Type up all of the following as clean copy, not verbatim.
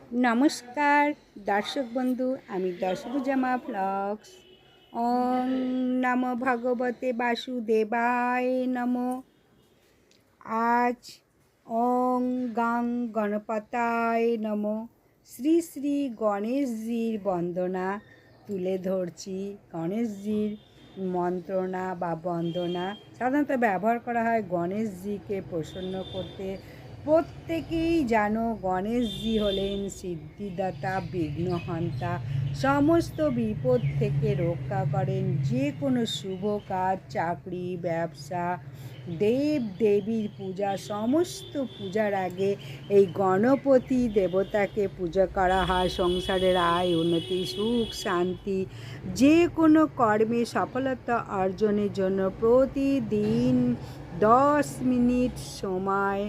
নমস্কার দর্শক বন্ধু, আমি দশভুজামা ব্লগস। ওং নমো ভগবতে বাসুদেবায় নমো। আজ ওং গাং গণপতায় নমো শ্রী শ্রী গণেশজির বন্দনা তুলে ধরছি। গণেশজির মন্ত্রণা বা বন্দনা সাধারণত ব্যবহার করা হয় গণেশজিকে প্রসন্ন করতে। প্রত্যেকেই জানো গণেশজি হলেন সিদ্ধিদাতা, বিঘ্নহন্তা, সমস্ত বিপদ থেকে রক্ষা করেন। যে কোনো শুভ কাজ, চাকরি, ব্যবসা, দেব দেবীর পূজা, সমস্ত পূজার আগে এই গণপতি দেবতাকে পূজা করা হয়। সংসারের আয় উন্নতি, সুখ শান্তি, যে কোনো কর্মে সফলতা অর্জনের জন্য প্রতিদিন 10 মিনিট সময়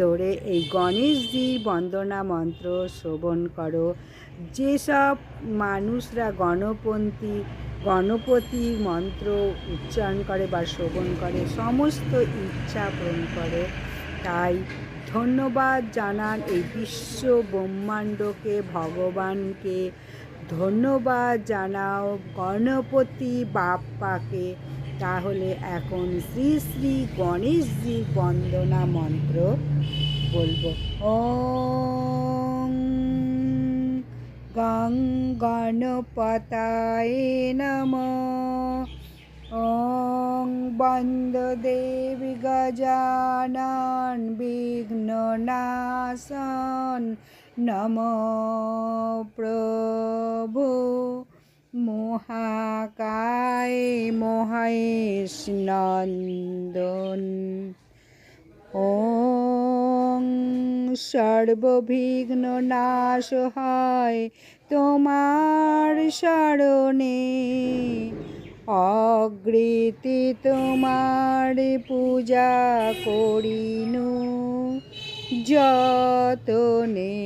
ধরে এই গণেশজির বন্দনা মন্ত্র শ্রবণ করো। যেসব মানুষরা গণপতির মন্ত্র উচ্চারণ করে বা শ্রবণ করে সমস্ত ইচ্ছা পূরণ করে। তাই ধন্যবাদ জানান এই বিশ্ব ব্রহ্মাণ্ডকে, ভগবানকে ধন্যবাদ জানাও, গণপতি বাপ্পাকে। তাহলে এখন শ্রী শ্রী গণেশজির বন্দনা মন্ত্র বলবো। ওং গং গণপতায় নমঃ। ওং বন্দদেবী গজানন বিঘ্ননাশন নমো প্রভু মহাকায় মহেশ নন্দন। ওং সর্ববিঘ্ন নাশ হয় তোমার শরণে, অগ্রিতি তোমার পূজা করিনু যতনে।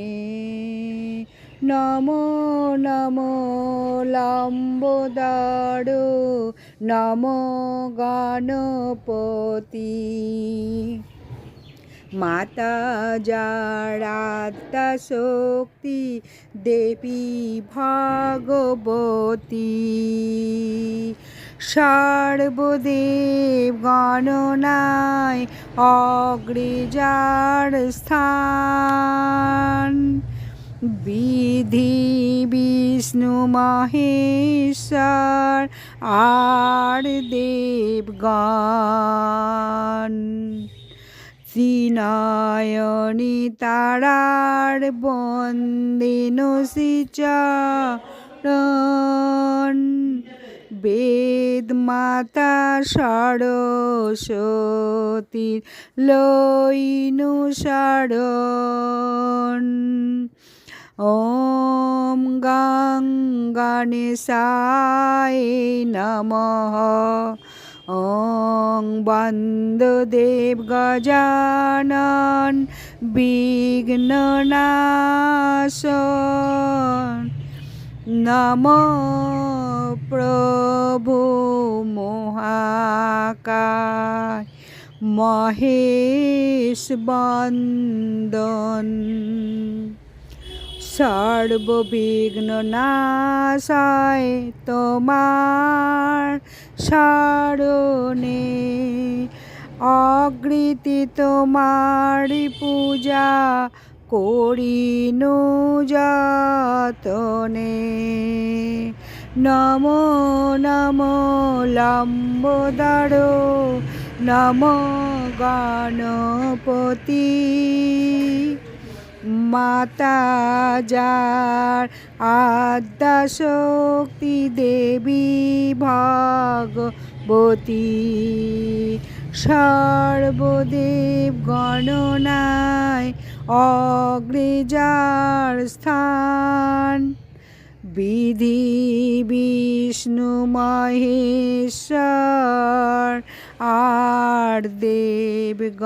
নমো নমো লম্বোদর নমো গণপতি। মাতা যারাদ্যা শক্তি দেবী ভগবতী, সর্বদেব গণনায় অগ্রেজার স্থান। বিধি বিষ্ণু মহেশ্বর আর দেবগণ, ত্রিনয়নী তারার বন্দিন শ্রীচরণ। বেদ মাতা সরস্বতীর লইনু শরণ। ওম গং গণেশায় নমঃ। ওং বন্দদেব গজানন বিঘ্ননাশন নমো প্রভু মহাকায় মহেশ বন্দন। সর্ববিঘ্ন নাশায় তোমার শরণে, অগ্রিতি তোমার পূজা করিনু যতনে। নমো নমো লম্বোদর নমো গণপতি। মাতা যার আদ্যা শক্তি দেবী ভগবতী, সর্বদেব গণনায় অগ্রেজার স্থান। বিধি বিষ্ণু মহেশ্বর আর দেবগণ,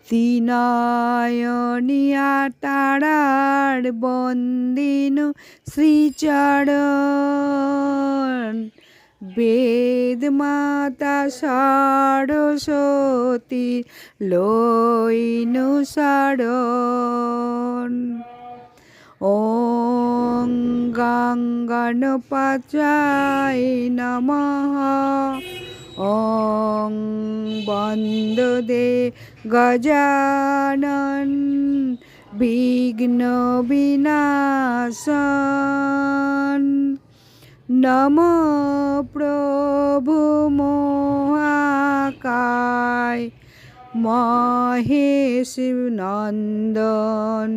ত্রিনয়নিয়া তারার বন্দিন শ্রীচরণ। বেদ মাতা সরস্বতী লইনু সারণ। ওং গঙ্গাণপত্যায় নমঃ। ওং বন্দে গজানন বিঘ্ন বিনাশন। নমো প্রভু মহাকায় মহেশ নন্দন।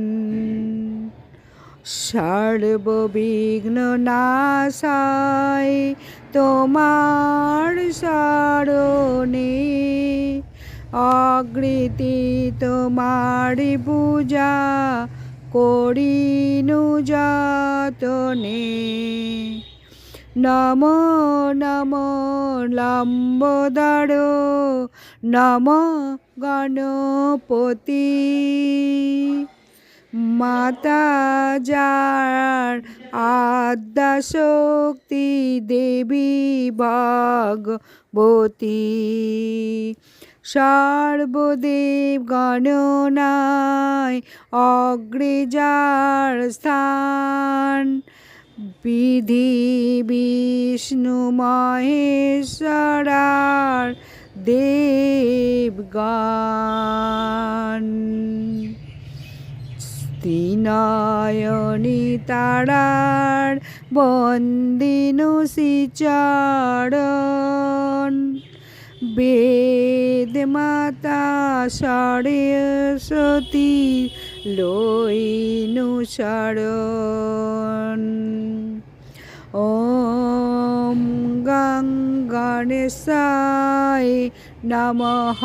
সর্ববিঘ্ন নাশায় তোমার শরণে অগ্রিতি তোমারি পূজা করিনু যতনে। নমো নমো লম্বোদর নমো গণপতি। মাতা যার আদ্যা শক্তি দেবী ভগবতী। সর্বদেব গণনায় অগ্রে যার স্থান বিধি বিষ্ণু মহেশ্বরার দেবগণ। ত্রিনয়নী তারার বন্দিনু শ্রীচরণ। বেদ মাতা সরস্বতী লইনু শরণ। ওম গঙ্গাণেশায় নমঃ।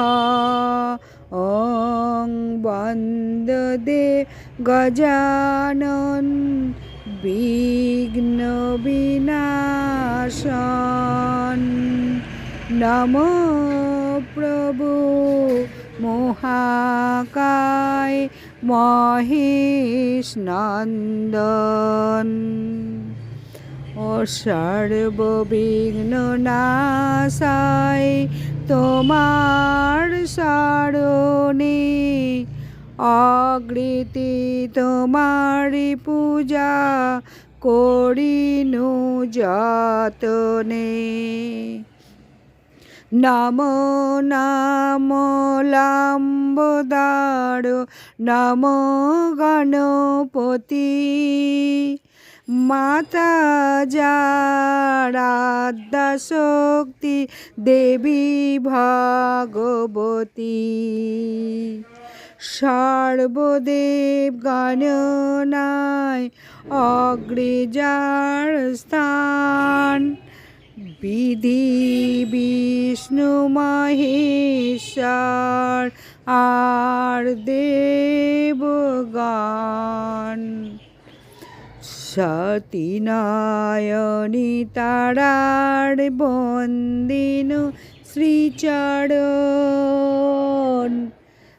ওং বন্দে গজানন বিঘ্ন বিনাশন। নমো প্রভু মহাকায় মহেশ নন্দন। ও সর্ববিঘ্ন নাশায় তোমার শরণে অগ্রিতি তোমারি পূজা করিনু যতনে। নমো নমো লম্বোদর নমো গণপতি। মাতা যার আদ্যা শক্তি দেবী ভগবতী। সর্বদেব গণনায় অগ্রে যার স্থান বিধি বিষ্ণু মহেশ্বর আর দেবগণ। সতীনয়নী তারার বন্দিনু শ্রীচরণ।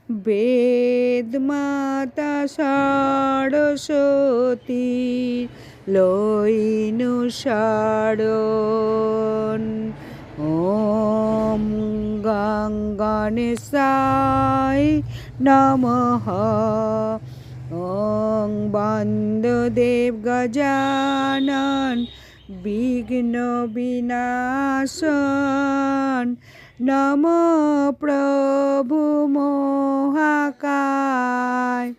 বেদ মাতা সরস্বতী লইনু শরণ। ওম গঙ্গাণেশায় নমঃ। ওং বন্দদেব গজানন বিঘ্ন বিনাশন। নমো প্রভু মহাকায়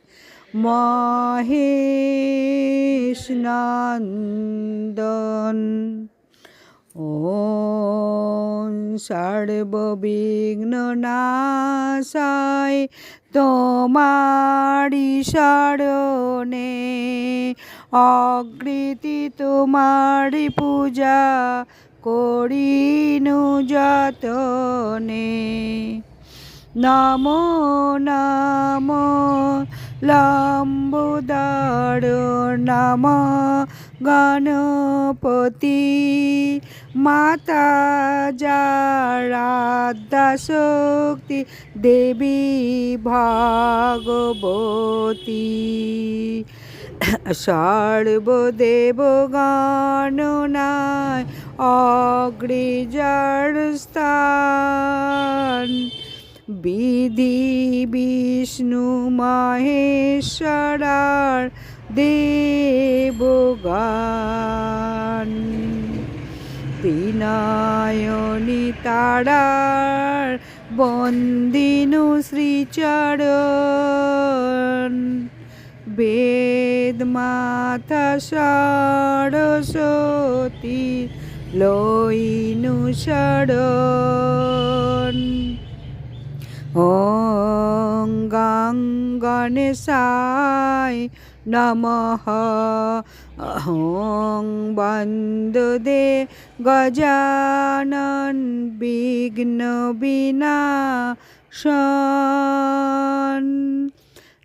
মহেশ নন্দন। ওম সর্ববিঘ্ন নাশায় তোমারি শরণে অগ্রিতি তোমারি পূজা করিনু যতনে। নমো নমো লম্বোদর নমো গণপতি। মাতা যার আদ্যা শক্তি দেবী ভগবতী। সর্বদেব গণনায় অগ্রে যার স্থান বিধি বিষ্ণু মহেশ্বরার দেবগান ত্রিনয়নী তারার বন্দিনু শ্রীচরণ বেদ মাতা সরস্বতী লইনু শরণ ওং গং গণেশায় নমঃ ওং বন্দে গজানন বিঘ্ন বিনাশন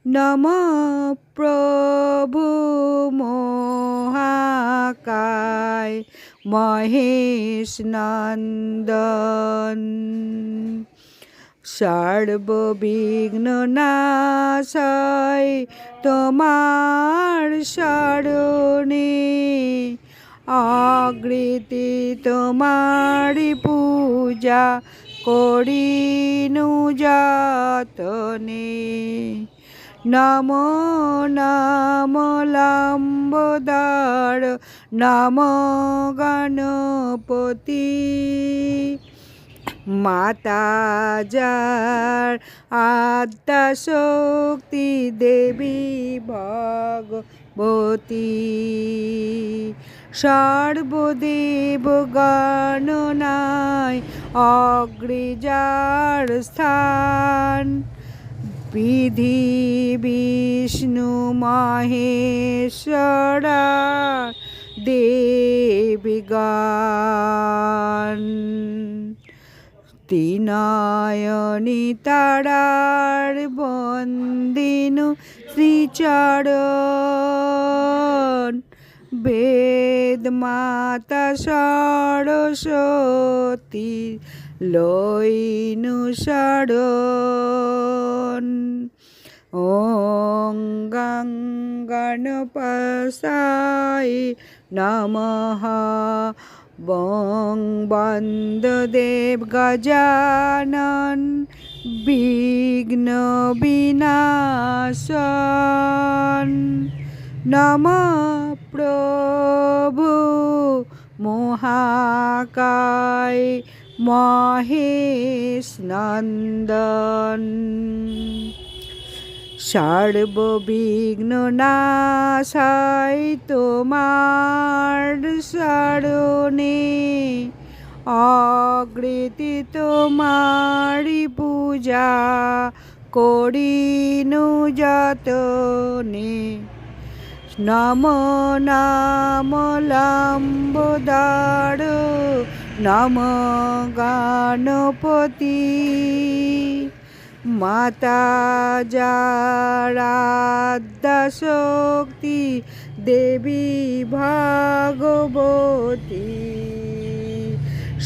নমঃ প্রভু মহাকায় মহেশ নন্দন সর্ববিঘ্ন নাশয় তোমার শরণে অগ্রিতি তোমারি পূজা করিনু যতনে নমো নমো লম্বোদর নমো গণপতি মাতা যার আদ্যা শক্তি দেবী ভগবতী সর্বদেব গণনায় অগ্রজার স্থান বিধি বিষ্ণু মহেশ্বরা দেবগান ত্রিনয়নী তারার বন্দিনু শ্রীচরণ বেদ মাতা সরস্বতী লইনু শরণ ওং গং গণপশায় নমঃ বং বন্দদেব গজানন বিঘ্ন বিনাশন নমঃ প্রভু মহাকায় মহেশ নন্দন সর্ববিঘ্ন নাশায় তোমার শরণে অগ্রিতি তোমারি পূজা করিনু যতনে নমো নমো লম্বোদর নমো গণপতি মাতা যারাদ্যা শক্তি দেবী ভগবতী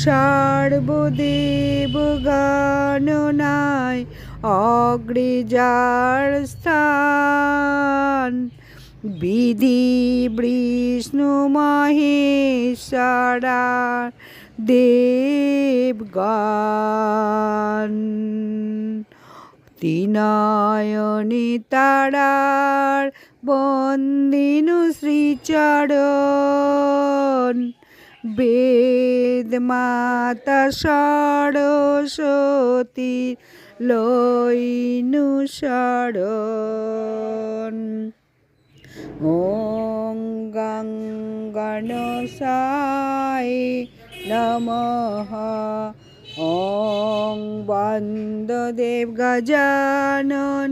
সর্বদেব গণনায় অগ্রজার স্থান বিধি বিষ্ণু মহেশ্বরা দেবগান ত্রিনয়নী তারার বন্দিনু শ্রীচরণ বেদ মাতা সরস্বতী লইনু শরণ ওং গং গণেশায় নমঃ ওং বন্দদেব গজানন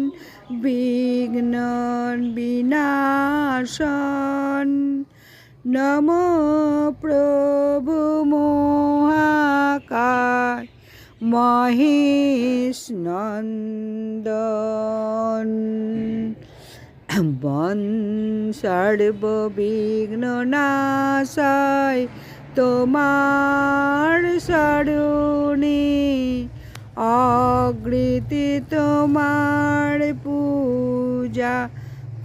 বিঘ্ন বিনাশন নমো প্রভু মহাকায় মহেশ নন্দন বন সর্ববিঘ্ন নাশায় তোমার শরণে অগ্রিতি তোমার পূজা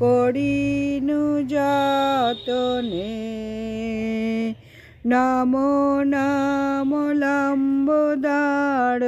করিনু যতনে নমো নমো লম্বোদর